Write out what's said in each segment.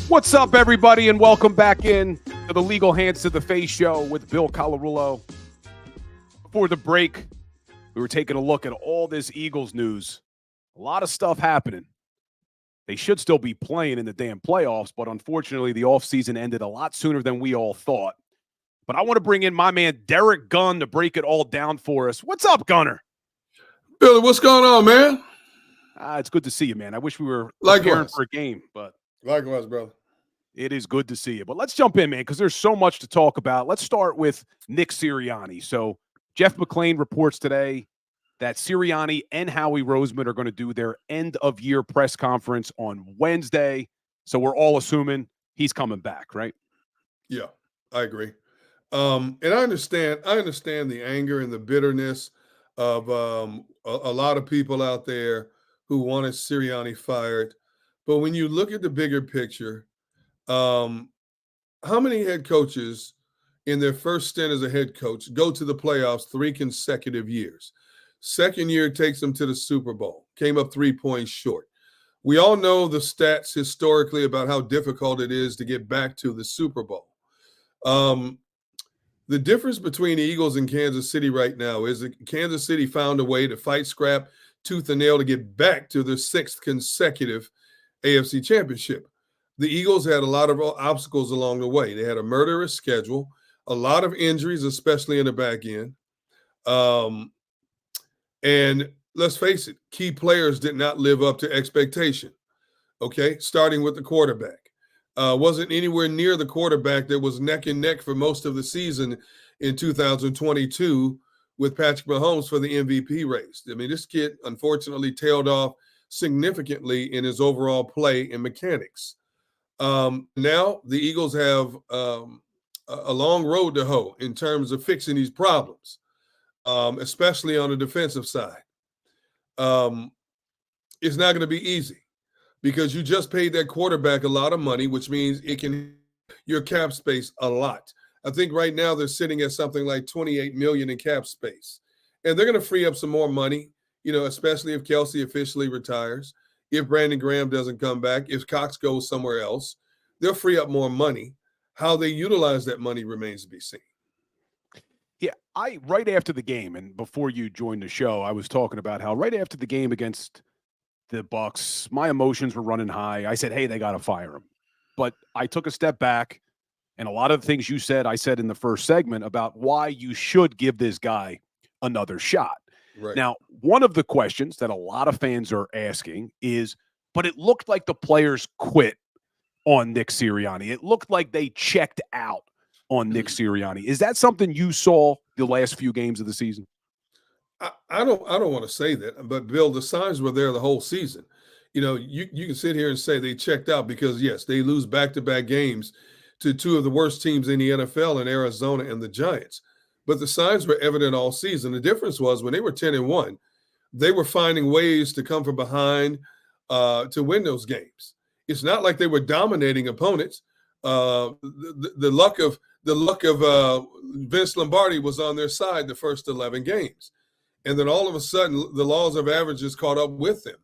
What's up, everybody, and welcome back in to the Legal Hands to the Face show with Bill Colarulo. Before the break, we were taking a look at all this Eagles news. A lot of stuff happening. They should still be playing in the damn playoffs, but unfortunately, the offseason ended a lot sooner than we all thought. But I want to bring in my man, Derrick Gunn, to break it all down for us. What's up, Gunner? Billy, what's going on, man? It's good to see you, man. I wish we were Likewise. preparing for a game, but Likewise, brother. it is good to see you. But let's jump in, man, because there's so much to talk about. Let's start with Nick Sirianni. So Jeff McClain reports today that Sirianni and Howie Roseman are going to do their end-of-year press conference on Wednesday. So we're all assuming he's coming back, right? Yeah, I agree. And I understand the anger and the bitterness of a lot of people out there who wanted Sirianni fired. But when you look at the bigger picture, how many head coaches in their first stint as a head coach go to the playoffs 3 consecutive years? Second year takes them to the Super Bowl, came up 3 points short. We all know the stats historically about how difficult it is to get back to the Super Bowl. The difference between the Eagles and Kansas City right now is that Kansas City found a way to fight scrap tooth and nail to get back to their 6th consecutive AFC championship. The Eagles had a lot of obstacles along the way. They had a murderous schedule, a lot of injuries, especially in the back end. And let's face it, key players did not live up to expectation, okay, starting with the quarterback. Wasn't anywhere near the quarterback that was neck and neck for most of the season in 2022 with Patrick Mahomes for the MVP race. I mean, this kid unfortunately tailed off significantly in his overall play and mechanics. Now the Eagles have a long road to hoe in terms of fixing these problems, especially on the defensive side. It's not going to be easy because you just paid that quarterback a lot of money, which means it can your cap space a lot. I think right now they're sitting at something like $28 million in cap space, and they're going to free up some more money, especially if Kelsey officially retires, if Brandon Graham doesn't come back, if Cox goes somewhere else, they'll free up more money. How they utilize that money remains to be seen. Yeah, right after the game and before you joined the show, I was talking about how right after the game against the Bucs, my emotions were running high. I said, hey, they got to fire him. But I took a step back, and a lot of the things you said, I said in the first segment about why you should give this guy another shot. Right. Now, one of the questions that a lot of fans are asking is, but it looked like the players quit on Nick Sirianni. It looked like they checked out on Nick Sirianni. Is that something you saw the last few games of the season? I don't want to say that, but Bill, the signs were there the whole season. You can sit here and say they checked out because, yes, they lose back-to-back games to 2 of the worst teams in the NFL in Arizona and the Giants. But the signs were evident all season. The difference was when they were 10-1, they were finding ways to come from behind to win those games. It's not like they were dominating opponents. The luck of Vince Lombardi was on their side the first 11 games. And then all of a sudden, the laws of averages caught up with them.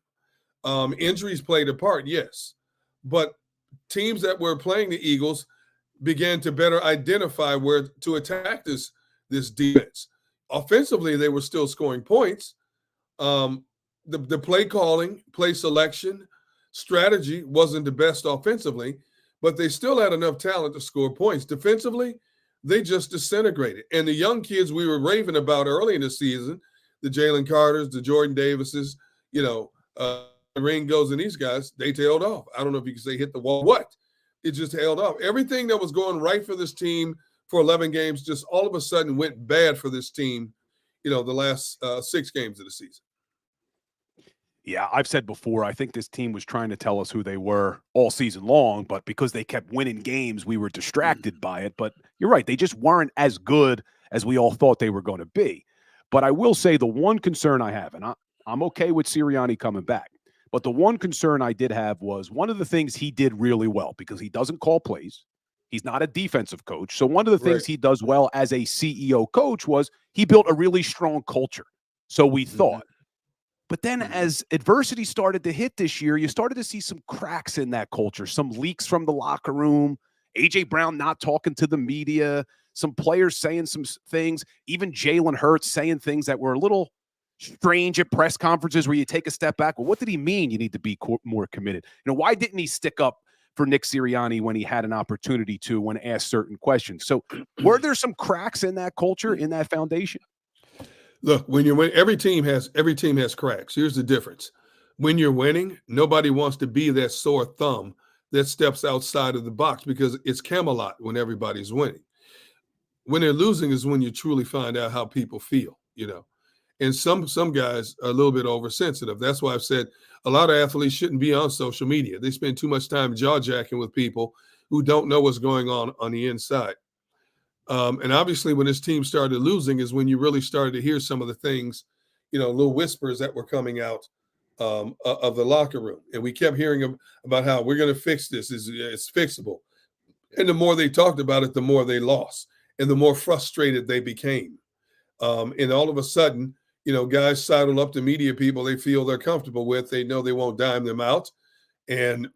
Injuries played a part, yes. But teams that were playing the Eagles began to better identify where to attack this defense. Offensively, they were still scoring points. The play calling, play selection, strategy wasn't the best offensively, but they still had enough talent to score points. Defensively, they just disintegrated. And the young kids we were raving about early in the season, the Jalen Carters, the Jordan Davises, Ringos and these guys, they tailed off. I don't know if you can say hit the wall. What? It just tailed off. Everything that was going right for this team for 11 games just all of a sudden went bad for this team, the last 6 games of the season. Yeah, I've said before, I think this team was trying to tell us who they were all season long, but because they kept winning games, we were distracted by it. But you're right, they just weren't as good as we all thought they were going to be. But I will say the one concern I have, and I'm okay with Sirianni coming back, but the one concern I did have was one of the things he did really well, because he doesn't call plays. He's not a defensive coach. So one of the things he does well as a CEO coach was he built a really strong culture. So we thought. But then as adversity started to hit this year, you started to see some cracks in that culture, some leaks from the locker room, A.J. Brown not talking to the media, some players saying some things, even Jalen Hurts saying things that were a little strange at press conferences where you take a step back. Well, what did he mean you need to be more committed? Why didn't he stick up for Nick Sirianni when he had an opportunity to when asked certain questions? So were there some cracks in that culture, in that foundation? Look, when you're winning, every team has cracks. Here's the difference. When you're winning, nobody wants to be that sore thumb that steps outside of the box because it's Camelot when everybody's winning. When they're losing is when you truly find out how people feel, And some guys are a little bit oversensitive. That's why I've said a lot of athletes shouldn't be on social media. They spend too much time jaw-jacking with people who don't know what's going on the inside. And obviously, when this team started losing is when you really started to hear some of the things, little whispers that were coming out of the locker room. And we kept hearing about how we're going to fix this. It's fixable. And the more they talked about it, the more they lost and the more frustrated they became. And all of a sudden, guys sidle up to media people they feel they're comfortable with. They know they won't dime them out. And,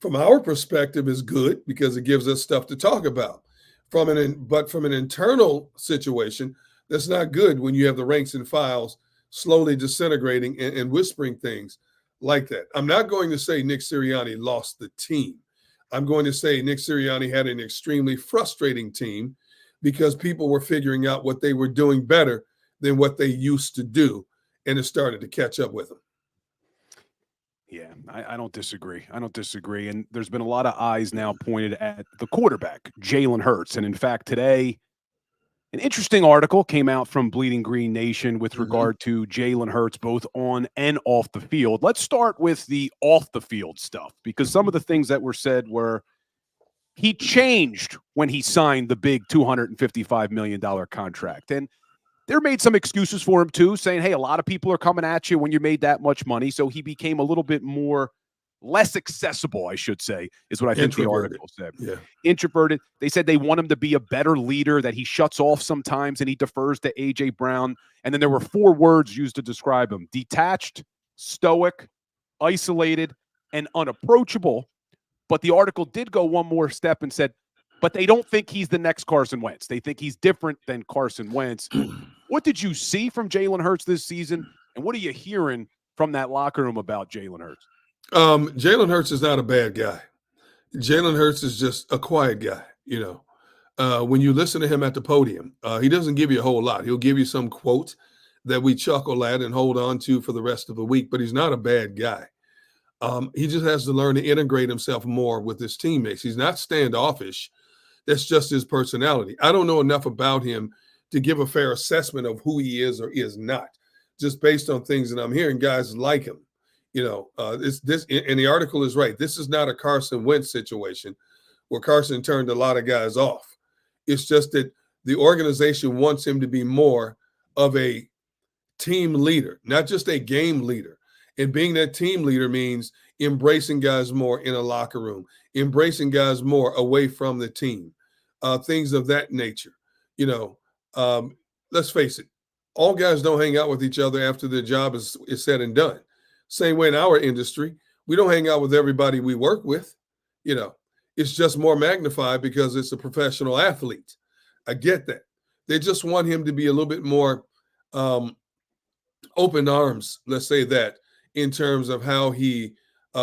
from our perspective is good because it gives us stuff to talk about. But from an internal situation, that's not good when you have the ranks and files slowly disintegrating and whispering things like that. I'm not going to say Nick Sirianni lost the team. I'm going to say Nick Sirianni had an extremely frustrating team because people were figuring out what they were doing better than what they used to do, and it started to catch up with them. Yeah, I don't disagree. And there's been a lot of eyes now pointed at the quarterback, Jalen Hurts. And in fact, today, an interesting article came out from Bleeding Green Nation with regard to Jalen Hurts, both on and off the field. Let's start with the off the field stuff, because some of the things that were said were he changed when he signed the big $255 million contract. And they're made some excuses for him too, saying, hey, a lot of people are coming at you when you made that much money. So he became a little bit less accessible, I should say, is what I think the article said. Yeah. Introverted. They said they want him to be a better leader, that he shuts off sometimes and he defers to A.J. Brown. And then there were 4 words used to describe him: detached, stoic, isolated, and unapproachable. But the article did go one more step and said, but they don't think he's the next Carson Wentz. They think he's different than Carson Wentz. What did you see from Jalen Hurts this season, and what are you hearing from that locker room about Jalen Hurts? Jalen Hurts is not a bad guy. Jalen Hurts is just a quiet guy, When you listen to him at the podium, he doesn't give you a whole lot. He'll give you some quote that we chuckle at and hold on to for the rest of the week, but he's not a bad guy. He just has to learn to integrate himself more with his teammates. He's not standoffish. That's just his personality. I don't know enough about him to give a fair assessment of who he is or is not, just based on things that I'm hearing guys like him. This and the article is right. This is not a Carson Wentz situation where Carson turned a lot of guys off. It's just that the organization wants him to be more of a team leader, not just a game leader. And being that team leader means embracing guys more in a locker room, embracing guys more away from the team, things of that nature. Let's face it, all guys don't hang out with each other after their job is said and done. Same way in our industry, we don't hang out with everybody we work with. It's just more magnified because it's a professional athlete. I get that. They just want him to be a little bit more open arms, let's say that, in terms of how he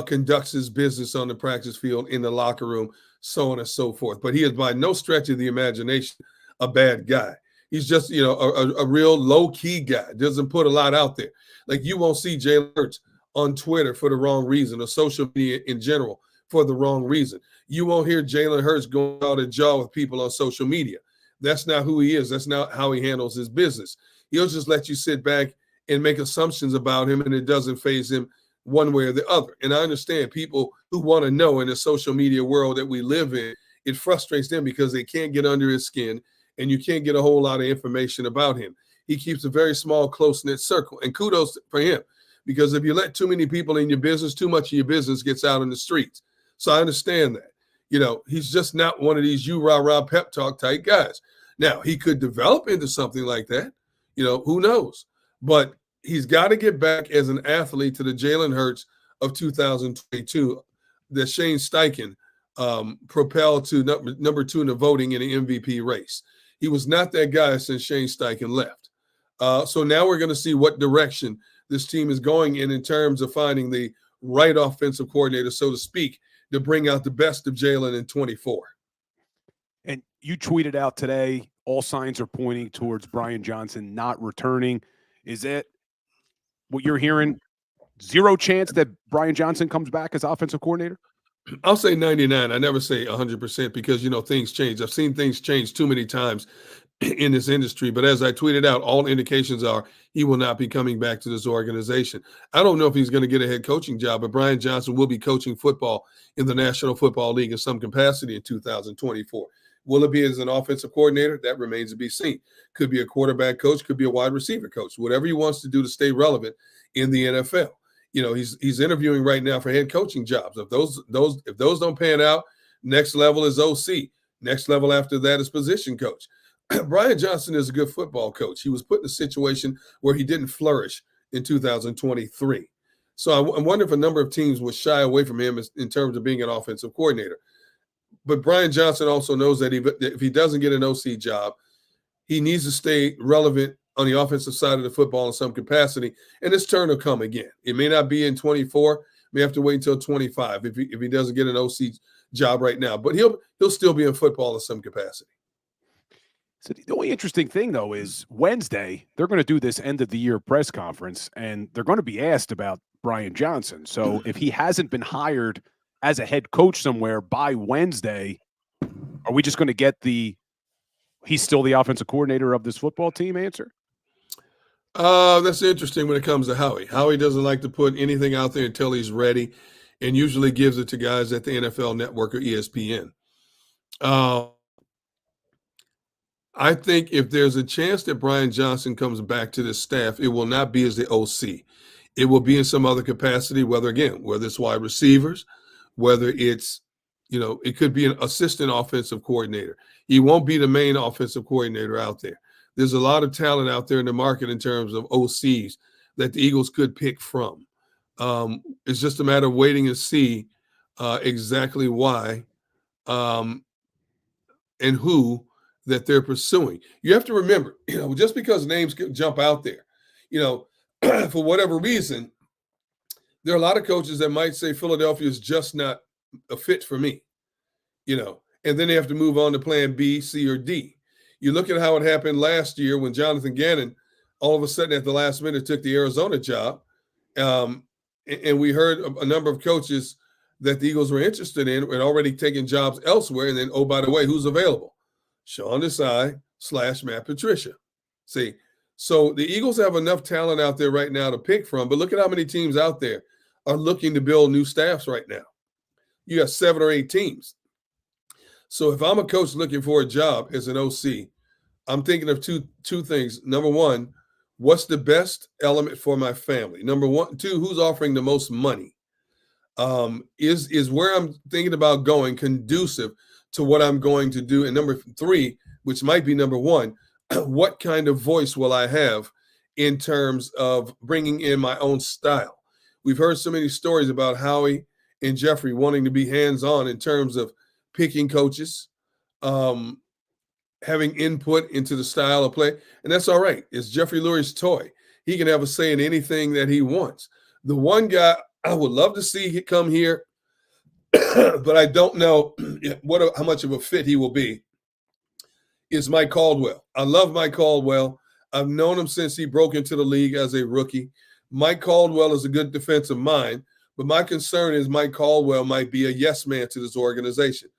conducts his business on the practice field, in the locker room, so on and so forth. But he is by no stretch of the imagination a bad guy. He's just, a real low-key guy. Doesn't put a lot out there. Like, you won't see Jalen Hurts on Twitter for the wrong reason, or social media in general for the wrong reason. You won't hear Jalen Hurts going out and jaw with people on social media. That's not who he is. That's not how he handles his business. He'll just let you sit back and make assumptions about him, and it doesn't faze him one way or the other. And I understand people who want to know in the social media world that we live in, it frustrates them because they can't get under his skin, and you can't get a whole lot of information about him. He keeps a very small, close-knit circle, and kudos for him, because if you let too many people in your business, too much of your business gets out in the streets. So I understand that. He's just not one of these you-rah-rah pep talk type guys. Now, he could develop into something like that. Who knows? But he's got to get back as an athlete to the Jalen Hurts of 2022 that Shane Steichen propelled to number 2 in the voting in the MVP race. He was not that guy since Shane Steichen left. So now we're going to see what direction this team is going in terms of finding the right offensive coordinator, so to speak, to bring out the best of Jalen in 24. And you tweeted out today, all signs are pointing towards Brian Johnson not returning. Is that what you're hearing? Zero chance that Brian Johnson comes back as offensive coordinator? I'll say 99. I never say 100% because, things change. I've seen things change too many times in this industry. But as I tweeted out, all indications are he will not be coming back to this organization. I don't know if he's going to get a head coaching job, but Brian Johnson will be coaching football in the National Football League in some capacity in 2024. Will it be as an offensive coordinator? That remains to be seen. Could be a quarterback coach, could be a wide receiver coach, whatever he wants to do to stay relevant in the NFL. He's interviewing right now for head coaching jobs. If those don't pan out, next level is OC. Next level after that is position coach. Brian Johnson is a good football coach. He was put in a situation where he didn't flourish in 2023. So I wonder if a number of teams would shy away from him in terms of being an offensive coordinator. But Brian Johnson also knows that if he doesn't get an OC job, he needs to stay relevant on the offensive side of the football in some capacity, and his turn will come again. It may not be in 24. May have to wait until 25 if he doesn't get an OC job right now. But he'll still be in football in some capacity. So the only interesting thing, though, is Wednesday, they're going to do this end-of-the-year press conference, and they're going to be asked about Brian Johnson. So if he hasn't been hired as a head coach somewhere by Wednesday, are we just going to get he's still the offensive coordinator of this football team answer? That's interesting when it comes to Howie. Howie doesn't like to put anything out there until he's ready and usually gives it to guys at the NFL Network or ESPN. I think if there's a chance that Brian Johnson comes back to the staff, it will not be as the OC. It will be in some other capacity, whether it's wide receivers, whether it's, it could be an assistant offensive coordinator. He won't be the main offensive coordinator out there. There's a lot of talent out there in the market in terms of OCs that the Eagles could pick from. It's just a matter of waiting and see exactly why and who that they're pursuing. You have to remember, just because names jump out there, for whatever reason, there are a lot of coaches that might say Philadelphia is just not a fit for me, and then they have to move on to plan B, C, or D. You look at how it happened last year when Jonathan Gannon all of a sudden at the last minute took the Arizona job. And we heard a number of coaches that the Eagles were interested in and already taking jobs elsewhere. And then, oh, by the way, who's available? Sean Desai / Matt Patricia. See, so the Eagles have enough talent out there right now to pick from, but look at how many teams out there are looking to build new staffs right now. You got 7 or 8 teams. So if I'm a coach looking for a job as an OC, I'm thinking of two things. Number one, what's the best element for my family? Number 2, who's offering the most money? Is where I'm thinking about going conducive to what I'm going to do? And number 3, which might be number 1, what kind of voice will I have in terms of bringing in my own style? We've heard so many stories about Howie and Jeffrey wanting to be hands-on in terms of picking coaches, having input into the style of play. And that's all right. It's Jeffrey Lurie's toy. He can have a say in anything that he wants. The one guy I would love to see come here, but I don't know how much of a fit he will be, is Mike Caldwell. I love Mike Caldwell. I've known him since he broke into the league as a rookie. Mike Caldwell is a good defensive mind, but my concern is Mike Caldwell might be a yes man to this organization.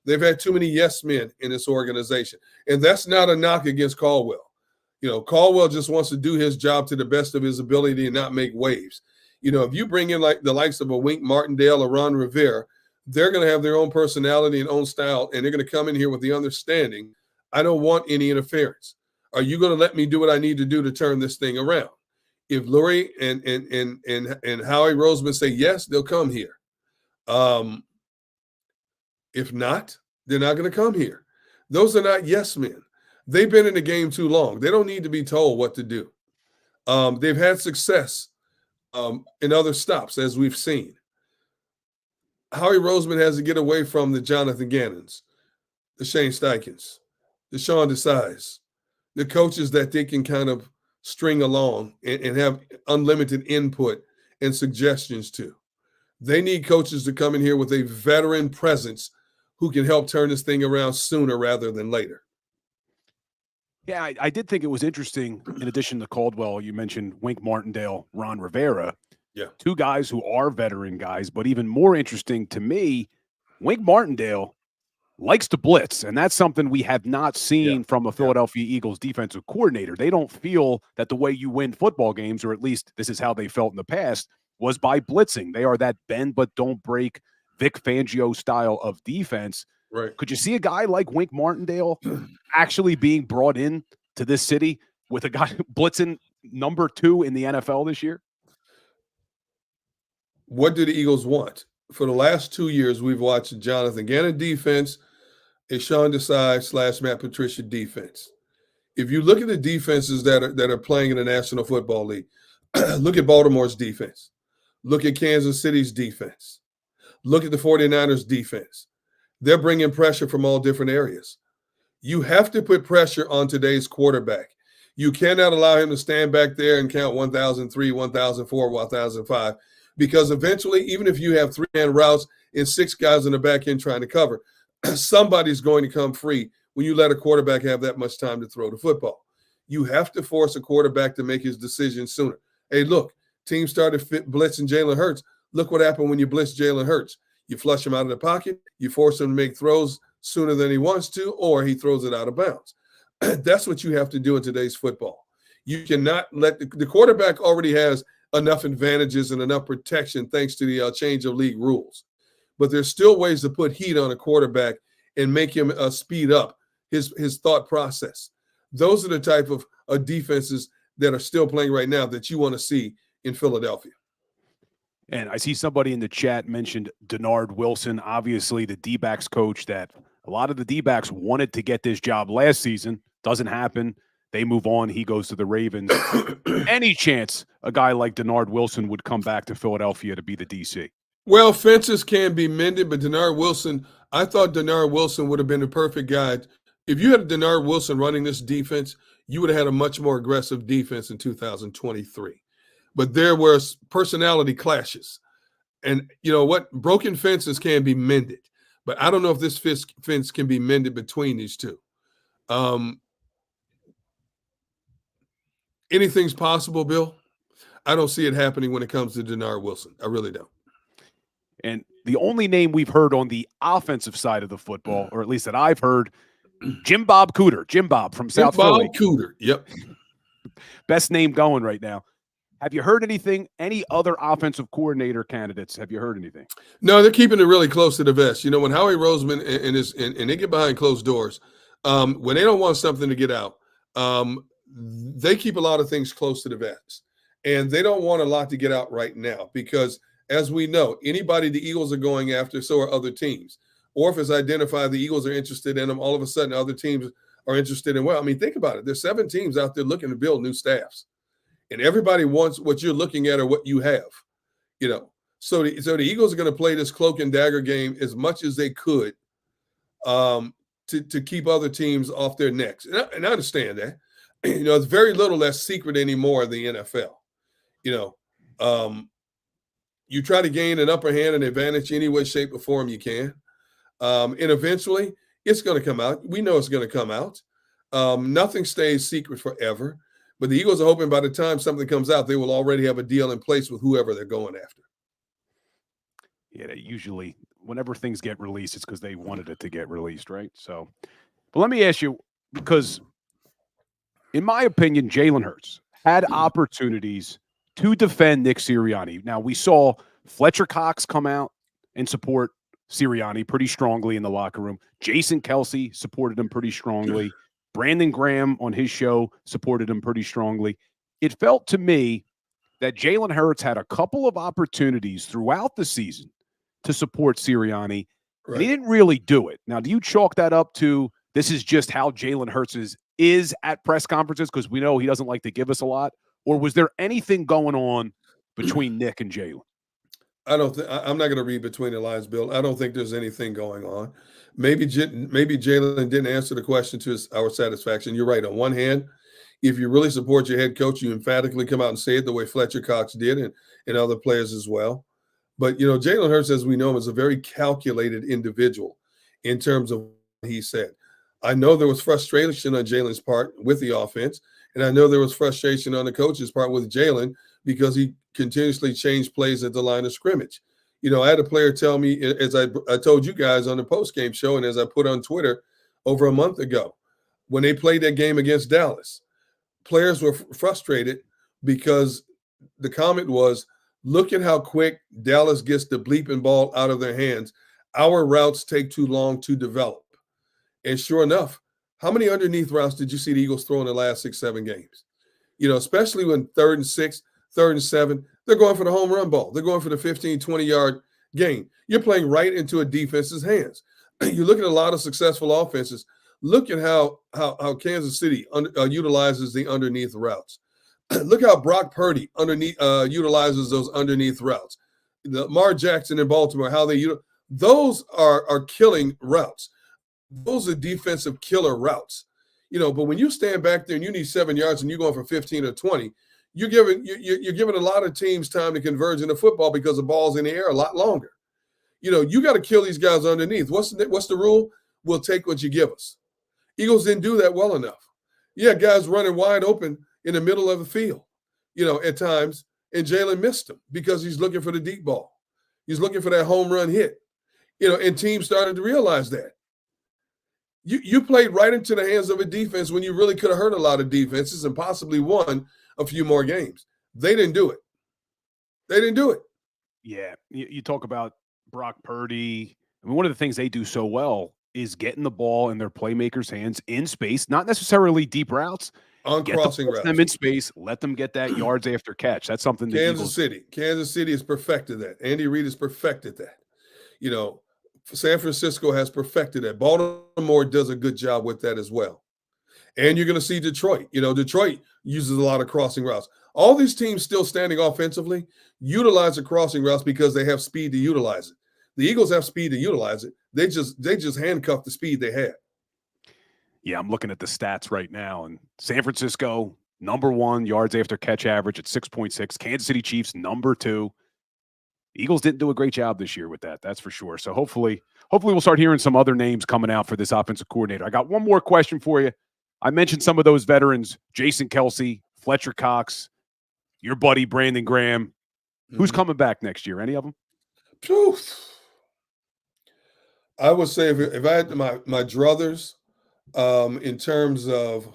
They've had too many yes men in this organization. And that's not a knock against Caldwell. Caldwell just wants to do his job to the best of his ability and not make waves. If you bring in like the likes of a Wink Martindale or Ron Rivera, they're going to have their own personality and own style, and they're going to come in here with the understanding, I don't want any interference. Are you going to let me do what I need to do to turn this thing around? If Lurie and Howie Roseman say yes, they'll come here. If not, they're not going to come here. Those are not yes men. They've been in the game too long. They don't need to be told what to do. They've had success in other stops, as we've seen. Howie Roseman has to get away from the Jonathan Gannons, the Shane Steichens, the Sean Desai's, the coaches that they can kind of string along and have unlimited input and suggestions to. They need coaches to come in here with a veteran presence who can help turn this thing around sooner rather than later. Yeah, I did think it was interesting. In addition to Caldwell, you mentioned Wink Martindale, Ron Rivera. Yeah. Two guys who are veteran guys, but even more interesting to me, Wink Martindale likes to blitz, and that's something we have not seen from a Philadelphia Eagles defensive coordinator. They don't feel that the way you win football games, or at least this is how they felt in the past, was by blitzing. They are that bend but don't break Vic Fangio style of defense. Right. Could you see a guy like Wink Martindale actually being brought in to this city with a guy blitzing number 2 in the NFL this year? What do the Eagles want? For the last 2 years, we've watched Jonathan Gannon defense, a Sean Desai / Matt Patricia defense. If you look at the defenses that are playing in the National Football League, look at Baltimore's defense. Look at Kansas City's defense. Look at the 49ers defense. They're bringing pressure from all different areas. You have to put pressure on today's quarterback. You cannot allow him to stand back there and count 1,003, 1,004, 1,005, because eventually, even if you have 3-man routes and 6 guys in the back end trying to cover, somebody's going to come free when you let a quarterback have that much time to throw the football. You have to force a quarterback to make his decision sooner. Hey, look, teams started blitzing Jalen Hurts. Look what happened when you blitz Jalen Hurts. You flush him out of the pocket, you force him to make throws sooner than he wants to, or he throws it out of bounds. That's what you have to do in today's football. You cannot let the quarterback already has enough advantages and enough protection thanks to the change of league rules. But there's still ways to put heat on a quarterback and make him speed up his thought process. Those are the type of defenses that are still playing right now that you want to see in Philadelphia. And I see somebody in the chat mentioned Denard Wilson, obviously the D-backs coach that a lot of the D-backs wanted to get this job last season. Doesn't happen. They move on. He goes to the Ravens. Any chance a guy like Denard Wilson would come back to Philadelphia to be the DC? Well, fences can be mended, but Denard Wilson, I thought Denard Wilson would have been the perfect guy. If you had Denard Wilson running this defense, you would have had a much more aggressive defense in 2023. But there were personality clashes. And you know what? Broken fences can be mended. But I don't know if this fence can be mended between these two. Anything's possible, Bill. I don't see it happening when it comes to Denard Wilson. I really don't. And the only name we've heard on the offensive side of the football, or at least that I've heard, Jim Bob Cooter. Jim Bob from South Philly. Bob Cooter, yep. Best name going right now. Have you heard anything? Any other offensive coordinator candidates? Have you heard anything? No, they're keeping it really close to the vest. You know, when Howie Roseman and they get behind closed doors, when they don't want something to get out, they keep a lot of things close to the vest. And they don't want a lot to get out right now because, as we know, anybody the Eagles are going after, so are other teams. Or if it's identified the Eagles are interested in them, all of a sudden other teams are interested in, well, I mean, think about it. There's 7 teams out there looking to build new staffs. And everybody wants what you're looking at or what you have, you know. So the Eagles are going to play this cloak and dagger game as much as they could to keep other teams off their necks. And I understand that. You know, it's very little that's secret anymore in the NFL. You know, you try to gain an upper hand and advantage any way, shape, or form you can. And eventually it's going to come out. We know it's going to come out. Nothing stays secret forever. But the Eagles are hoping by the time something comes out, they will already have a deal in place with whoever they're going after. Yeah, they usually, whenever things get released, it's because they wanted it to get released, right? So, but let me ask you, because in my opinion, Jalen Hurts had opportunities to defend Nick Sirianni. Now, we saw Fletcher Cox come out and support Sirianni pretty strongly in the locker room. Jason Kelsey supported him pretty strongly. Brandon Graham on his show supported him pretty strongly. It felt to me that Jalen Hurts had a couple of opportunities throughout the season to support Sirianni, and he didn't really do it. Now, do you chalk that up to this is just how Jalen Hurts is at press conferences, because we know he doesn't like to give us a lot? or was there anything going on between Nick and Jalen? I don't think I'm not going to read between the lines, Bill. I don't think there's anything going on. Maybe Jalen didn't answer the question to our satisfaction. You're right. On one hand, if you really support your head coach, you emphatically come out and say it the way Fletcher Cox did, and other players as well. But Jalen Hurts, as we know him, is a very calculated individual in terms of what he said. I know there was frustration on Jalen's part with the offense, and I know there was frustration on the coach's part with Jalen because he continuously changed plays at the line of scrimmage. I had a player tell me, as I told you guys on the post-game show, and as I put on Twitter over a month ago, when they played that game against Dallas, players were frustrated because the comment was, look at how quick Dallas gets the bleeping ball out of their hands. Our routes take too long to develop. And sure enough, how many underneath routes did you see the Eagles throw in the last 6-7 games? Especially when 3rd and 6, 3rd and 7, they're going for the home run ball. They're going for the 15, 20-yard gain. You're playing right into a defense's hands. You look at a lot of successful offenses. Look at how Kansas City utilizes the underneath routes. Look how Brock Purdy utilizes those underneath routes. Lamar Jackson in Baltimore, how they those are killing routes. Those are defensive killer routes. But when you stand back there and you need 7 yards and you're going for 15 or 20, you're giving a lot of teams time to converge in the football because the ball's in the air a lot longer. You got to kill these guys underneath. What's the rule? We'll take what you give us. Eagles didn't do that well enough. Yeah, guys running wide open in the middle of the field, at times, and Jalen missed him because he's looking for the deep ball. He's looking for that home run hit, and teams started to realize that. You played right into the hands of a defense when you really could have hurt a lot of defenses and possibly won a few more games. They didn't do it. Yeah, you talk about Brock Purdy. I mean, one of the things they do so well is getting the ball in their playmakers' hands in space, not necessarily deep routes. On crossing routes. Them in space, let them get that yards after catch. That's something that Kansas City has perfected that. Andy Reid has perfected that. San Francisco has perfected that. Baltimore does a good job with that as well. And you're going to see Detroit. Detroit uses a lot of crossing routes. All these teams still standing offensively utilize the crossing routes because they have speed to utilize it. The Eagles have speed to utilize it. They just handcuff the speed they had. Yeah, I'm looking at the stats right now. And San Francisco, #1 yards after catch average at 6.6. Kansas City Chiefs, #2. Eagles didn't do a great job this year with that. That's for sure. So hopefully we'll start hearing some other names coming out for this offensive coordinator. I got one more question for you. I mentioned some of those veterans, Jason Kelce, Fletcher Cox, your buddy Brandon Graham. Who's coming back next year? Any of them? I would say if I had my druthers, in terms of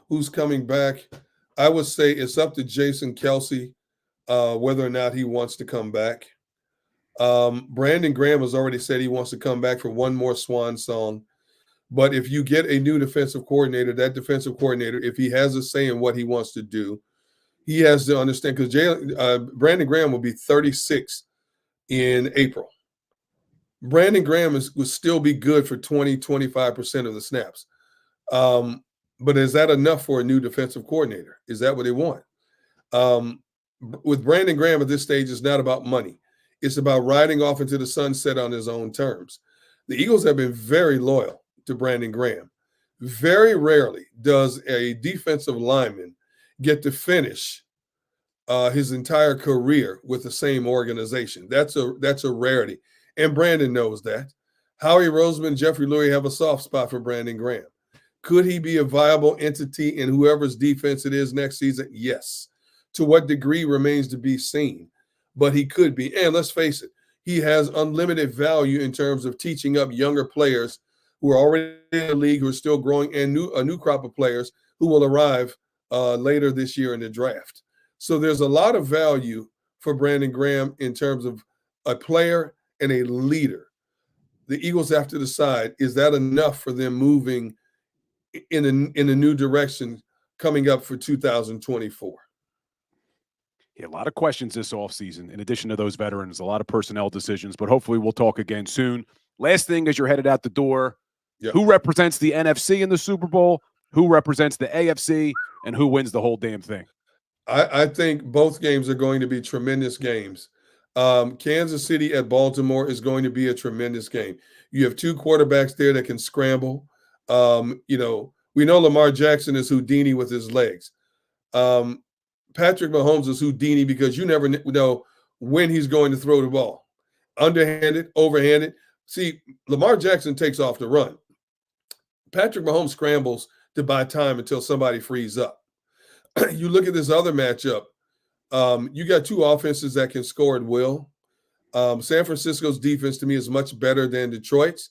who's coming back, I would say it's up to Jason Kelce whether or not he wants to come back. Brandon Graham has already said he wants to come back for one more swan song. But if you get a new defensive coordinator, that defensive coordinator, if he has a say in what he wants to do, he has to understand, because Brandon Graham will be 36 in April. Brandon Graham would still be good for 20, 25% of the snaps. But is that enough for a new defensive coordinator? Is that what they want? With Brandon Graham at this stage, it's not about money. It's about riding off into the sunset on his own terms. The Eagles have been very loyal to Brandon Graham. Very rarely does a defensive lineman get to finish his entire career with the same organization. That's a rarity. And Brandon knows that. Howie Roseman, Jeffrey Lurie have a soft spot for Brandon Graham. Could he be a viable entity in whoever's defense it is next season? Yes. To what degree remains to be seen. But he could be. And let's face it, he has unlimited value in terms of teaching up younger players who are already in the league, who are still growing, and a new crop of players who will arrive later this year in the draft. So there's a lot of value for Brandon Graham in terms of a player and a leader. The Eagles have to decide, is that enough for them moving in a new direction coming up for 2024? Yeah, a lot of questions this offseason. In addition to those veterans, a lot of personnel decisions, but hopefully we'll talk again soon. Last thing as you're headed out the door, who represents the NFC in the Super Bowl, who represents the AFC, and who wins the whole damn thing? I think both games are going to be tremendous games. Kansas City at Baltimore is going to be a tremendous game. You have two quarterbacks there that can scramble. We know Lamar Jackson is Houdini with his legs. Patrick Mahomes is Houdini because you never know when he's going to throw the ball. Underhanded, overhanded. See, Lamar Jackson takes off to run. Patrick Mahomes scrambles to buy time until somebody frees up. You look at this other matchup. You got two offenses that can score at will. San Francisco's defense to me is much better than Detroit's,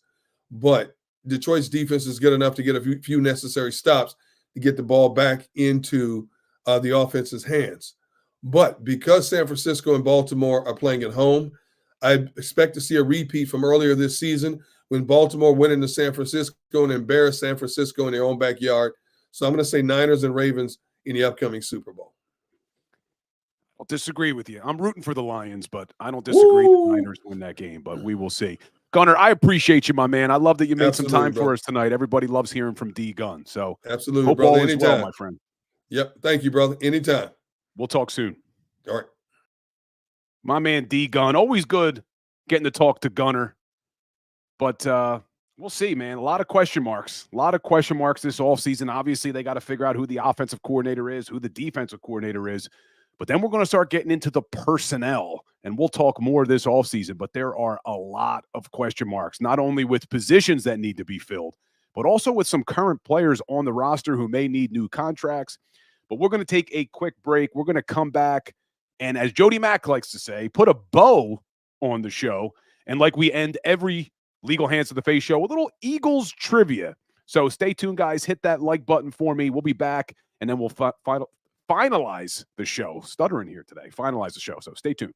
but Detroit's defense is good enough to get a few necessary stops to get the ball back into the offense's hands. But because San Francisco and Baltimore are playing at home, I expect to see a repeat from earlier this season when Baltimore went into San Francisco and embarrassed San Francisco in their own backyard. So I'm going to say Niners and Ravens in the upcoming Super Bowl. I'll disagree with you. I'm rooting for the Lions, but I don't disagree the Niners win that game, but we will see. Gunner, I appreciate you, my man. I love that you made some time for us tonight. Everybody loves hearing from D Gunn. So absolutely, hope brother. all is well, my friend. Yep. Thank you, brother. Anytime. We'll talk soon. All right. My man D Gunn, always good getting to talk to Gunner. But we'll see, man. A lot of question marks. A lot of question marks this offseason. Obviously, they got to figure out who the offensive coordinator is, who the defensive coordinator is. But then we're going to start getting into the personnel, and we'll talk more this offseason. But there are a lot of question marks, not only with positions that need to be filled, but also with some current players on the roster who may need new contracts. But we're going to take a quick break. We're going to come back, and as Jody Mack likes to say, put a bow on the show. And like we end every Legal Hands to the Face show, a little Eagles trivia. So stay tuned, guys. Hit that like button for me. We'll be back, and then we'll finalize the show. Stuttering here today. Finalize the show. So stay tuned.